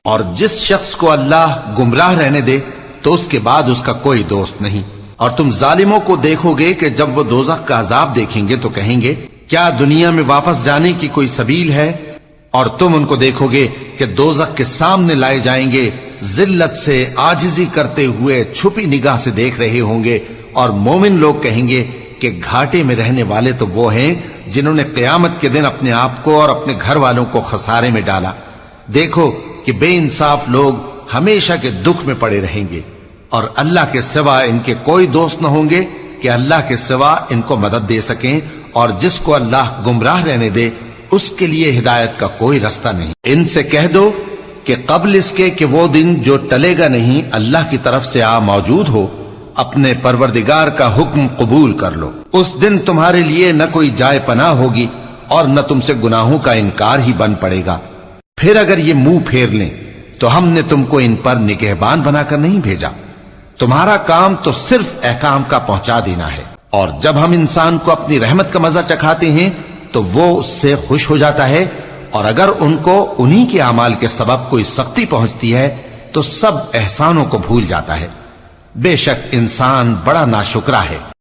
اور جس شخص کو اللہ گمراہ رہنے دے تو اس کے بعد اس کا کوئی دوست نہیں۔ اور تم ظالموں کو دیکھو گے کہ جب وہ دوزخ کا عذاب دیکھیں گے تو کہیں گے کیا دنیا میں واپس جانے کی کوئی سبیل ہے؟ اور تم ان کو دیکھو گے کہ دوزخ کے سامنے لائے جائیں گے، ذلت سے عاجزی کرتے ہوئے چھپی نگاہ سے دیکھ رہے ہوں گے، اور مومن لوگ کہیں گے کہ گھاٹے میں رہنے والے تو وہ ہیں جنہوں نے قیامت کے دن اپنے آپ کو اور اپنے گھر والوں کو خسارے میں ڈالا۔ دیکھو کہ بے انصاف لوگ ہمیشہ کے دکھ میں پڑے رہیں گے، اور اللہ کے سوا ان کے کوئی دوست نہ ہوں گے کہ اللہ کے سوا ان کو مدد دے سکیں، اور جس کو اللہ گمراہ رہنے دے اس کے لیے ہدایت کا کوئی رستہ نہیں۔ ان سے کہہ دو کہ قبل اس کے کہ وہ دن جو ٹلے گا نہیں اللہ کی طرف سے موجود ہو، اپنے پروردگار کا حکم قبول کر لو۔ اس دن تمہارے لیے نہ کوئی جائے پناہ ہوگی اور نہ تم سے گناہوں کا انکار ہی بن پڑے گا۔ پھر اگر یہ منہ پھیر لیں تو ہم نے تم کو ان پر نگہبان بنا کر نہیں بھیجا، تمہارا کام تو صرف احکام کا پہنچا دینا ہے، اور جب ہم انسان کو اپنی رحمت کا مزہ چکھاتے ہیں تو وہ اس سے خوش ہو جاتا ہے، اور اگر ان کو انہی کے اعمال کے سبب کوئی سختی پہنچتی ہے تو سب احسانوں کو بھول جاتا ہے۔ بے شک انسان بڑا ناشکرا ہے۔